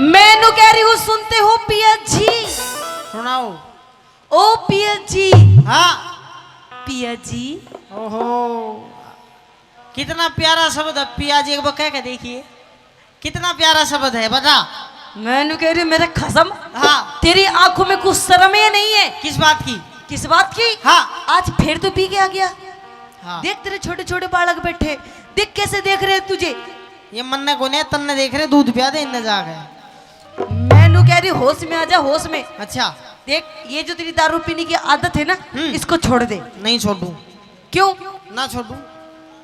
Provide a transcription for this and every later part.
मैनू कह रही हूँ सुनते हो पिया जी? सुनाओ। ओ पिया जी। हाँ पिया जी। ओहो कितना प्यारा शब्द है पिया जी। एक बार कह के देखिए कितना प्यारा शब्द है बता। मैनू कह रही हूँ मेरे खसम। हाँ तेरी आंखों में कुछ शर्म ही नहीं है। किस बात की? किस बात की? हाँ आज फिर तो पी के आ गया। हाँ देख तेरे छोटे छोटे बालक बैठे, देख कैसे देख रहे हैं तुझे। ये मन को ने तन्ने देख रहे दूध पिया दे इन्ने जाके। मैनू कह रही होश में आ जा, होश में। अच्छा देख ये जो तेरी दारू पीने की आदत है ना, इसको छोड़ दे। नहीं छोड़ू। क्यों ना छोड़ू।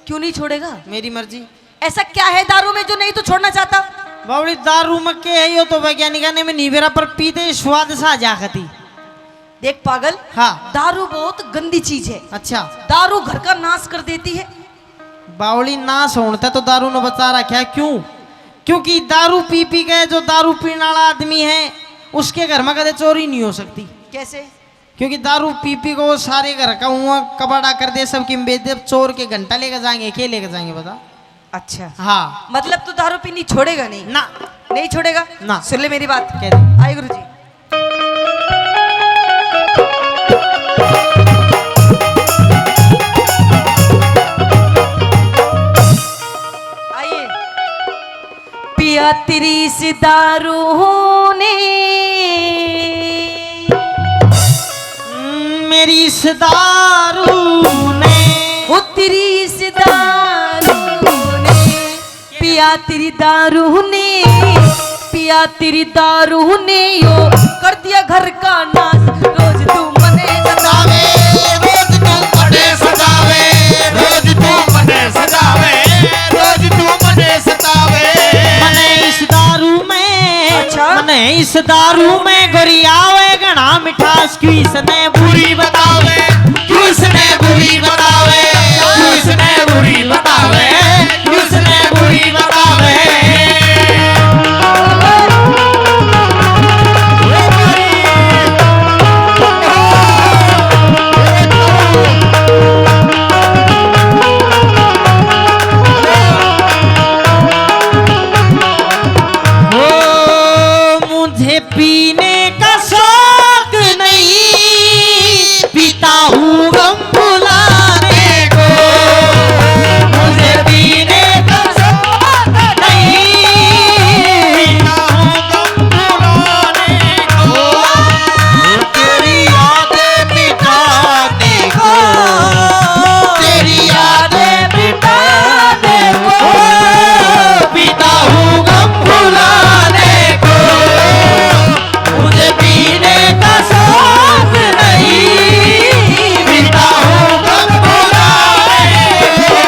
क्यों नहीं छोड़ेगा? मेरी मर्जी। ऐसा क्या है दारू में जो नहीं तो छोड़ना चाहता? बावड़ी दारू में के है यो तो वैज्ञानिक ने में नीवेरा पर पीते स्वाद सा जाखती। देख पागल, हाँ दारू बहुत गंदी चीज है। अच्छा दारू घर का नाश कर देती है। बावड़ी नाश होता तो दारू ने बचा रखा है। क्यों? क्योंकि दारू पी पी के जो दारू पीने वाला आदमी है उसके घर में कदे चोरी नहीं हो सकती। कैसे? क्योंकि दारू पी पी को सारे घर का हुआ कबाड़ा कर दे, सबकी बेच दे, चोर के घंटा लेकर जाएंगे। क्या लेकर जाएंगे बता? अच्छा हाँ मतलब तू दारू पीनी छोड़ेगा नहीं? ना नहीं छोड़ेगा ना। सुन ले मेरी बात। कह दे। आए गुरु जी। आइए। पिया तेरी इस दारू ने मेरी इस दारू ने वो तेरी इस दारू ने पिया तेरी दारू ने पिया तेरी दारू ने यो कर दिया घर का नाश। रोज तू मने सतावे, रोज तू मने सतावे, रोज तू मने सतावे, रोज तू मने सतावे। मने इस दारू में अच्छा? मने इस दारू में गोरी आवे घना मिठास। क्यों इसने बुरी बतावे, क्यों इसने बुरी बतावे, क्यों इसने बुरी बतावे, क्यों इसने बुरी बतावे। मुझे पीने का शौक नहीं, पीता हूँ गम भुलाने को। मुझे पीने का शौक नहीं, पीता हूँ गम भुलाने को, तेरी यादें मिटाने को, तेरी यादें मिटाने को, पीता हूँ गम भुलाने को। मुझे पीने का शौक नहीं, पीता हूँ गम भुलाने को।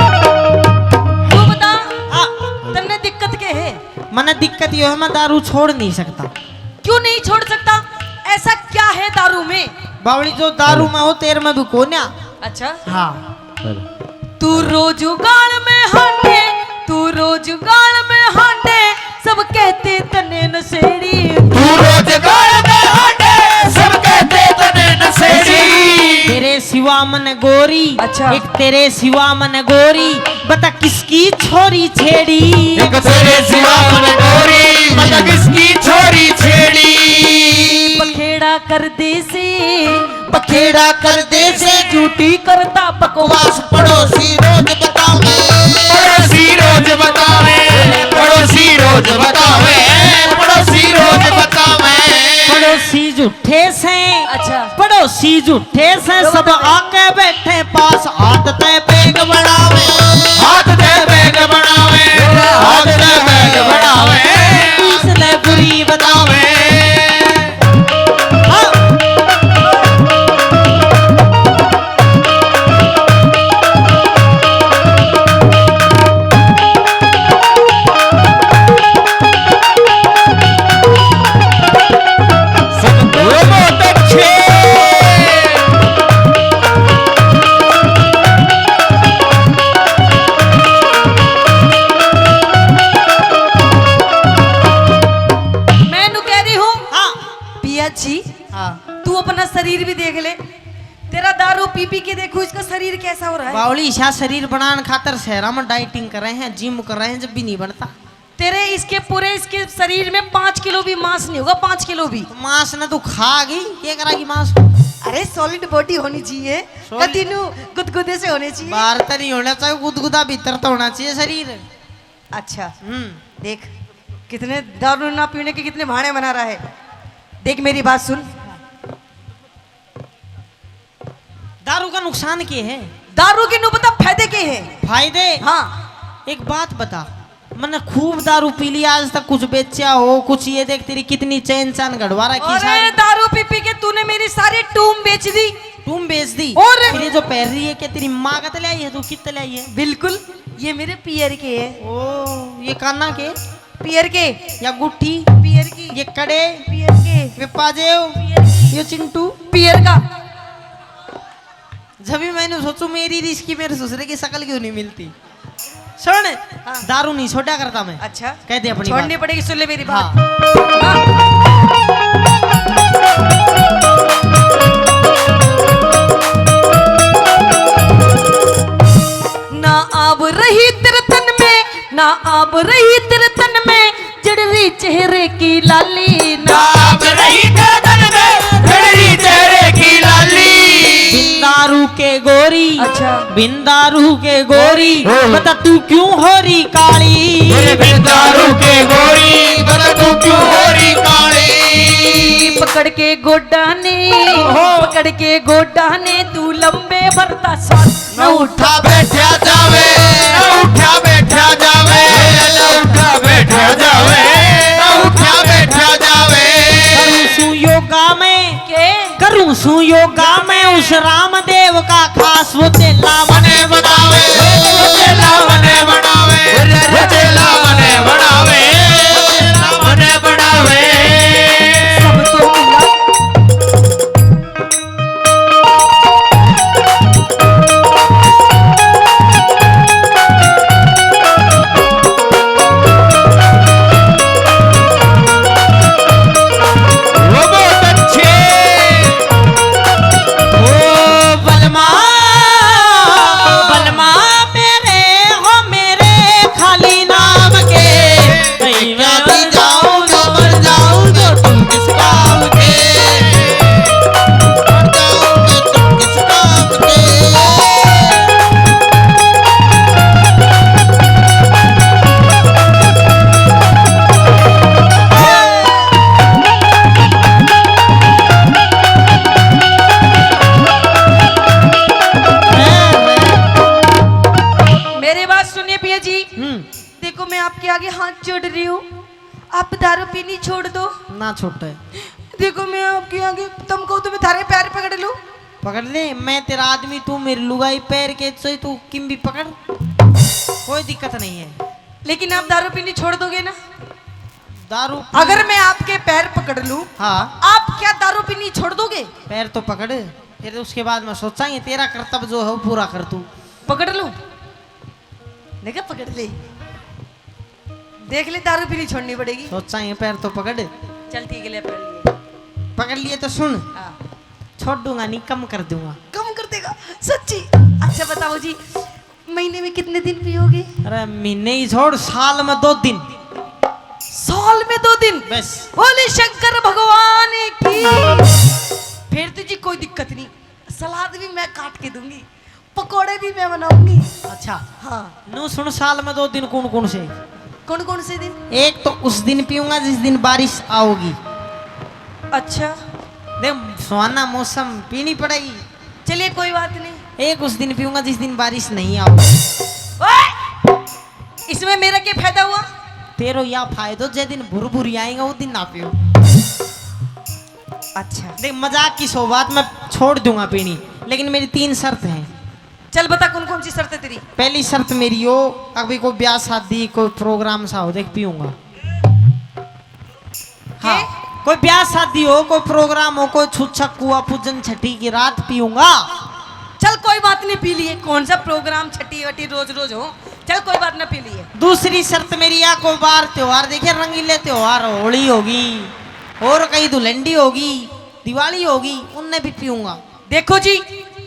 तू बता हाँ, तन्ने दिक्कत क्या है? मने दिक्कत ये है मैं दारू छोड़ नहीं सकता। क्यों नहीं छोड़ सकता? ऐसा क्या है दारू में? बावड़ी जो दारू में हो तेर में भी को ना। अच्छा हाँ तू रोज गाल में हांडे, तू रोज गाल में हांडे, सब कहते तने नशेड़ी। तू रोजगार में हांडे, सब कहते तने नशेड़ी। तेरे सिवा मन गोरी। अच्छा। एक तेरे सिवा मन गोरी, बता किसकी छोरी छेड़ी। एक तेरे सिवा मन गोरी, बता किसकी छोरी छेड़ी। पखेड़ा कर दे से, पखेड़ा कर दे से झूठी करता बकवास। वास पड़ोसी रोज बतावे, पड़ोसी रोज बतावे, पड़ोसी रोज बतावे, पड़ोसी रोज बतावे। पड़ोसी झूठे से। अच्छा पड़ोसी झूठे से सब आके बैठे पास। आदतें बेग बढ़ावे, हाथ दे बैग बनावे, हाथ दे बैग बनावे, इसने बुरी बतावे। हाँ। सब बहुत अच्छे। हो रहा है? बावली शाह शरीर बनाने खातर शहरा में डाइटिंग कर रहे हैं, जिम कर रहे हैं, जब भी नहीं बनता। तेरे इसके शरीर में 5 किलो भी मांस नहीं होगा, 5 किलो भी। तो मांस न तू खा गई, क्या करेगी मांस? अरे सॉलिड बॉडी होनी चाहिए, Solid- कतिनु गुदगुदे से होने चाहिए। बाहर तो नहीं होना चाहिए, गुदगुदा भीतर तो होना चाहिए शरीर। अच्छा देख कितने दारू ना पीने के कितने बहाने बना रहा है। देख मेरी बात सुन, दारू का नुकसान क्या है? दारू की नु बता फायदे के हैं। फायदे? हाँ एक बात बता, मैंने खूब दारू पी ली आज तक, कुछ बेचा हो कुछ? ये देख तेरी कितनी चैन चान गड़वा रखी। अरे दारू पी पी के तूने मेरी सारी टूम बेच दी। तुम बेच दी? और फिर ये जो पहन रही है क्या तेरी माँ का तले आई है? तू कितने लाई है? बिल्कुल, ये मेरे पियर के है। ओ ये काना के पियर के या गुट्ठी? पियर की ये कड़े? पियर के ये पाजेव? पियर की ये चिंटू? पियर का। जब भी मैंने सोचू मेरी रिश्क की मेरे ससुरे की शक्ल क्यों नहीं मिलती। सुन, हाँ। दारू नहीं छोड़ा करता मैं। अच्छा कह दे अपनी छोड़नी बात। पड़ेगी, सुन ले मेरी हाँ। बात। हाँ। ना आब रही तेरे तन में, ना आब रही तेरे तन में, जड़ रही चेहरे की लाली ना। आप रही गर्दन में घड़ी चेहरे की लाली। बिन दारू के गोरी, अच्छा बिन दारू के गोरी, बता तू क्यों हो रही काली? बिन दारू के गोरी बता तू क्यों हो रही काली? पकड़ के गोडा ने, पकड़ के गोडा ने, तू लंबे भरता सांस न उठा बैठा जावे, न उठा बैठा जावे, न उठा बैठा जावे, न उठा बैठा जावे। करूं सू योगा में, के करूं सू योगा में, उस रामदेव का खास वो तेला मने बनावे, चेला मने बनावे, चेला मने बनावे, चेला मने बनावे। सब तो मिला। वो बहुत अच्छे। ओ बलमा, बलमा मेरे हो मेरे खाली नाम के, कहीं क्या मैं भी जाऊं तो मर जाऊं तो तुम किस काम के, मर जाऊं तो तुम किस काम के। मेरी बात सुनिए भैया जी, देखो मैं आपके आगे हाथ जोड़ रही हूँ, आप दारू पीनी छोड़ दो। ना छोटे देखो मैं आपके आगे, तुम कहो तो मैं थारे पैर पकड़ लूं। पकड़ ले, मैं तेरा आदमी, तू मेरी लुगाई, पैर के से तू किम भी पकड़, कोई दिक्कत नहीं है। लेकिन आप दारू पीनी छोड़ दोगे ना? दारू अगर मैं आपके पैर पकड़ लूं, हाँ आप क्या दारू पीनी छोड़ दोगे? पैर तो पकड़, फिर उसके बाद मैं सोचांगे, तेरा कर्तव्य जो है वो पूरा कर तू। पकड़ लूं? देखा पकड़ ले, देख ले दारू पीनी छोड़नी पड़ेगी। सोचांगे, पैर तो पकड़। चल ठीक है, ले पकड़ लिए। पकड़ लिए तो सुन, हाँ। छोड़ दूंगा नहीं, कम कर दूंगा। कम कर देगा सच्ची? अच्छा बताओ जी, महीने में कितने दिन पियोगे? अरे महीने ही छोड़, साल में 2 दिन साल में 2 दिन? बस। बोले शंकर भगवान की। फिर तुझे कोई दिक्कत नहीं, सलाद भी मैं काट के दूंगी, पकोड़े भी मैं बनाऊंगी। अच्छा हाँ। नू सुन, साल में 2 दिन कौन कौन से? कौन कौन से दिन? एक तो उस दिन पीऊंगा जिस दिन बारिश आओगी। अच्छा देख सुहाना मौसम, पीनी पड़ेगी। चलिए कोई बात नहीं। एक उस दिन पीऊंगा जिस दिन बारिश नहीं आओगी। ओए! इसमें मेरा क्या फायदा हुआ? तेरो या फायदो, जे दिन भुरभुरी आएगा वो दिन ना पियो। अच्छा देख मजाक की सौगात, मैं छोड़ दूंगा पीनी, लेकिन मेरी 3 शर्त हैं। चल बता कौन कौन सी शर्त है तेरी? पहली शर्त मेरी हो, अभी कोई ब्याह शादी कोई प्रोग्राम सा हो, देख पीऊंगा। हाँ, कोई ब्याह शादी हो, कोई प्रोग्राम हो, कोई छुच्छक कुआ पूजन छठी की रात पीऊंगा। चल कोई बात नहीं, पी लिए। कौन सा प्रोग्राम छठी वटी रोज रोज हो, चल कोई बात ना, पी लिए। दूसरी शर्त मेरी, या कोई बार त्योहार, देखिए रंगीले त्योहार, होली होगी और कहीं दुल्हंडी होगी, दिवाली होगी, उनने भी पीऊंगा। देखो जी,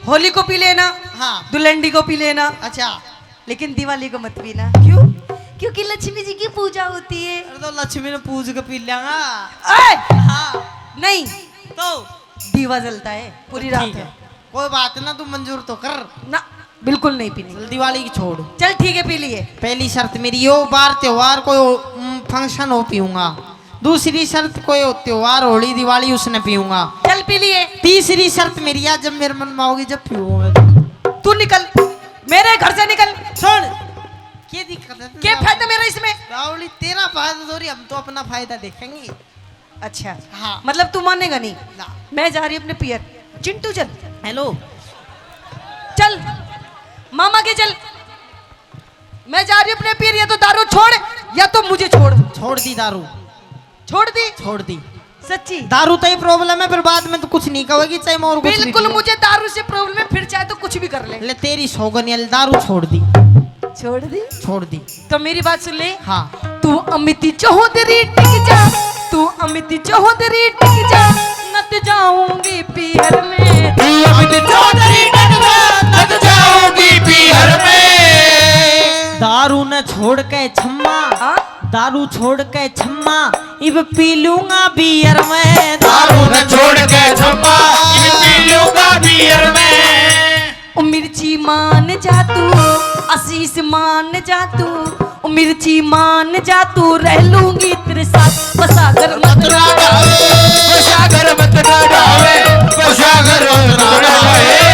होली को पी लेना, हाँ। दुलंडी को पी लेना, अच्छा, लेकिन दिवाली को मत पीना। क्यों? क्योंकि लक्ष्मी जी की पूजा होती है। अरे तो लक्ष्मी ने पूज के पी लेगा। ऐ! हाँ, नहीं, तो दीवा जलता है पूरी रात ठीक है, कोई बात ना, तू मंजूर तो कर। ना, बिल्कुल नहीं पीनी। चल दिवाली की छोड़। चल ठीक है, पी लिए। पहली शर्त मेरी, यो बार त्योहार कोई फंक्शन हो पीऊंगा। दूसरी शर्त, कोई त्योहार होली दिवाली उसने पीऊंगा। चल पी लिए। तीसरी शर्त मेरी, आज जब मेरे मन में आओगी जब पीऊंगा। तू निकल, मेरे घर से निकल। छोड़, क्या दिक्कत है? क्या फायदा मेरा इसमें? रावली तेरा फायदा थोड़ी, हम तो अपना फायदा देखेंगे। अच्छा, हाँ। मतलब तू मानेगा नहीं? ना। मैं जा रही हूँ अपने पियर। चिंटू चल, हेलो, चल मामा के चल। मैं जा रही हूँ अपने पियर, या तो दारू छोड़ या तो मुझे छोड़। छोड़ दी दारू, छोड़ दी? छोड़ दी। सच्ची? दारू तो ही प्रॉब्लम है, फिर बाद में तो कुछ नहीं कहोगी, चाहे मैं और कुछ भी बिल्कुल, पीऊं। मुझे दारू से प्रॉब्लम है, फिर चाहे तो कुछ भी कर ले। ले तेरी सौगनियल, दारू छोड़ दी, छोड़ दी? छोड़ दी। तो मेरी बात सुन ले। हाँ, तू अमिती चौधरी टिक जा, तू अमिती चौधरी टिक जा, नत जाऊंगी पियर में। तू अमित चौधरी नट जाओगी पीहर में। दारू न छोड़ के छम्मा, हाँ? दारू छोड़ के छम्मा, इब पी लूंगा बियर में। दारू न छोड़ के छम्मा, पी लूंगा बियर में। ओ मिर्ची मान जा तू, आशीष मान जा तू, ओ मिर्ची मान जा तू, रह लूंगी तेरे साथ, बसागर मत मत ना डावे, बसागर मत ना डावे, बसागर मत ना डावे।